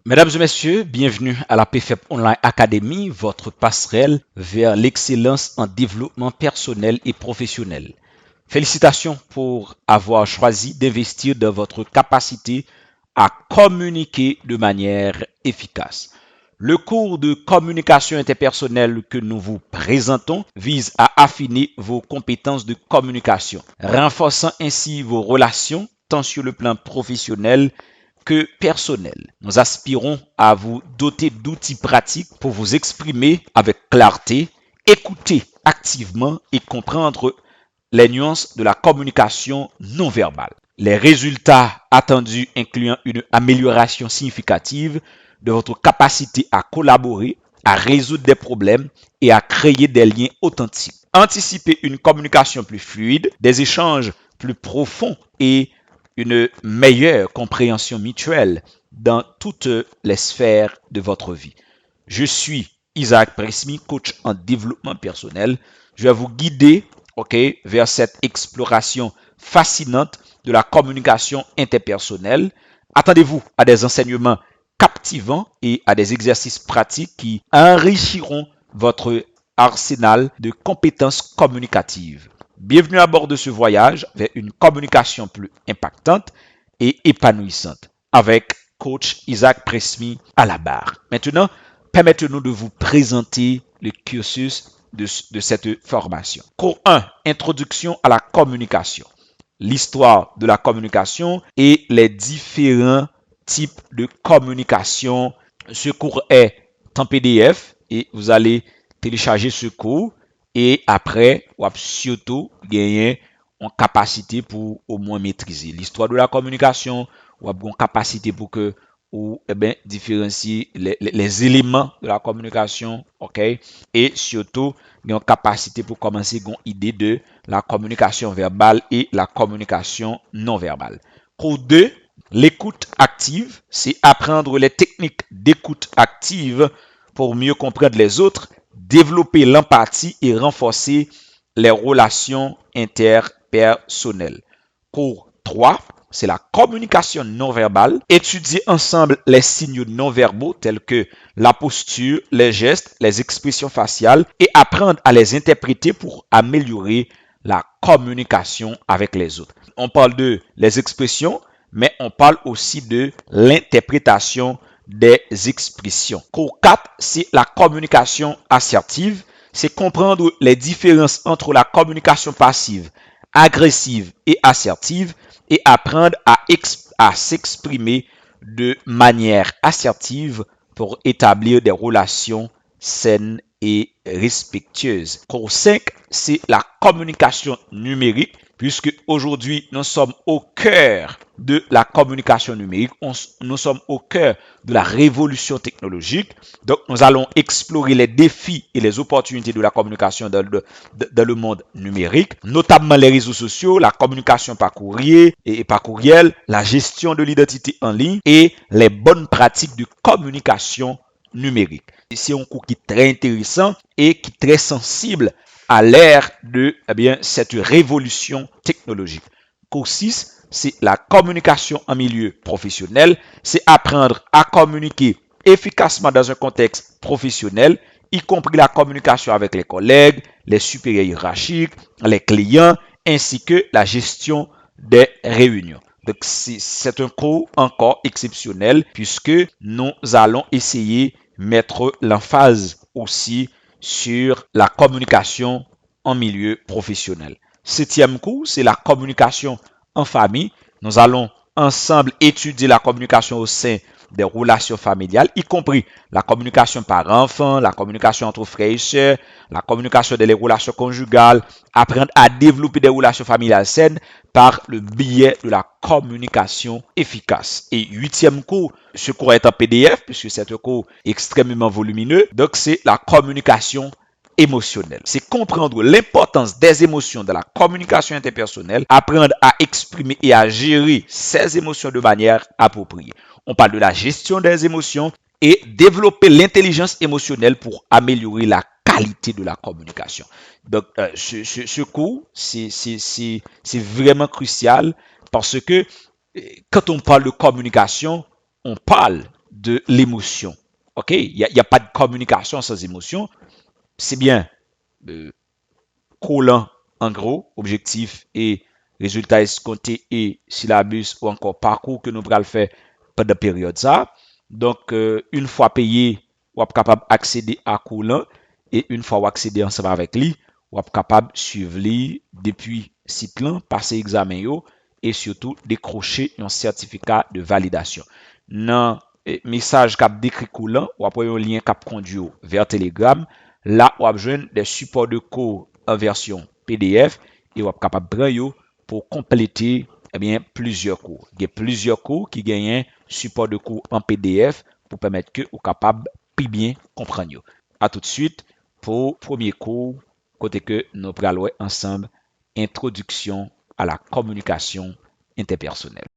Mesdames et messieurs, bienvenue à la PFEP Online Academy, votre passerelle vers l'excellence en développement personnel et professionnel. Félicitations pour avoir choisi d'investir dans votre capacité à communiquer de manière efficace. Le cours de communication interpersonnelle que nous vous présentons vise à affiner vos compétences de communication, renforçant ainsi vos relations tant sur le plan professionnel que personnel. Nous aspirons à vous doter d'outils pratiques pour vous exprimer avec clarté, écouter activement et comprendre les nuances de la communication non verbale. Les résultats attendus incluant une amélioration significative de votre capacité à collaborer, à résoudre des problèmes et à créer des liens authentiques. Anticiper une communication plus fluide, des échanges plus profonds et une meilleure compréhension mutuelle dans toutes les sphères de votre vie. Je suis Isaac Presmi, coach en développement personnel. Je vais vous guider vers cette exploration fascinante de la communication interpersonnelle. Attendez-vous à des enseignements captivants et à des exercices pratiques qui enrichiront votre arsenal de compétences communicatives. Bienvenue à bord de ce voyage vers une communication plus impactante et épanouissante avec coach Isaac Presmi à la barre. Maintenant, permettez-nous de vous présenter le cursus de cette formation. Cours 1, introduction à la communication. L'histoire de la communication et les différents types de communication. Ce cours est en PDF et vous allez télécharger ce cours et après, vous avez surtout gagné en capacité pour au moins maîtriser l'histoire de la communication, ou une capacité pour que ou différencier les éléments de la communication, ok, et surtout une capacité pour commencer une idée de la communication verbale et la communication non verbale. Cours 2, l'écoute active, c'est apprendre les techniques d'écoute active pour mieux comprendre les autres, développer l'empathie et renforcer les relations interpersonnelles. Cours 3, c'est la communication non verbale. Étudier ensemble les signaux non verbaux tels que la posture, les gestes, les expressions faciales et apprendre à les interpréter pour améliorer la communication avec les autres. On parle de les expressions, mais on parle aussi de l'interprétation des expressions. Cours 4, c'est la communication assertive. C'est comprendre les différences entre la communication passive, agressive et assertive et apprendre à s'exprimer de manière assertive pour établir des relations saines et respectueuses. Cours 5, c'est la communication numérique, puisque aujourd'hui, nous sommes au cœur de la communication numérique, nous sommes au cœur de la révolution technologique. Donc, nous allons explorer les défis et les opportunités de la communication dans le monde numérique, notamment les réseaux sociaux, la communication par courrier et par courriel, la gestion de l'identité en ligne et les bonnes pratiques de communication numérique. C'est un cours qui est très intéressant et qui est très sensible à l'ère de cette révolution technologique. Cours 6, c'est la communication en milieu professionnel. C'est apprendre à communiquer efficacement dans un contexte professionnel, y compris la communication avec les collègues, les supérieurs hiérarchiques, les clients, ainsi que la gestion des réunions. Donc, c'est un cours encore exceptionnel puisque nous allons essayer de mettre l'emphase aussi sur la communication en milieu professionnel. Septième cours, c'est la communication en famille. Nous allons ensemble étudier la communication au sein des relations familiales, y compris la communication par enfant, la communication entre frères et sœurs, la communication des relations conjugales, apprendre à développer des relations familiales saines par le biais de la communication efficace. Et huitième cours, ce cours est en PDF puisque c'est un cours extrêmement volumineux, donc c'est la communication émotionnelle. C'est comprendre l'importance des émotions dans la communication interpersonnelle, apprendre à exprimer et à gérer ces émotions de manière appropriée. On parle de la gestion des émotions et développer l'intelligence émotionnelle pour améliorer la qualité de la communication. Donc, ce cours, c'est vraiment crucial parce que quand on parle de communication, on parle de l'émotion. OK? Il y a pas de communication sans émotion. C'est bien collant, en gros, objectif et résultat escompté et syllabus ou encore parcours que nous allons faire pendant la période ça. Donc, une fois payé, vous êtes capable d'accéder à collant et une fois vous accédez ensemble avec lui, vous êtes capable de suivre lui depuis site là, passer examen yo, et surtout décrocher un certificat de validation. Dans message cap décrit coulant, ou après un lien cap conduit vers Telegram, là vous avez besoin des supports de cours en version PDF et vous êtes capable de prendre pour compléter plusieurs cours. Il y a plusieurs cours qui gagnent support de cours en PDF pour permettre que vous capable de bien comprendre. À tout de suite pour premier cours côté que nous allons ensemble introduction à la communication interpersonnelle.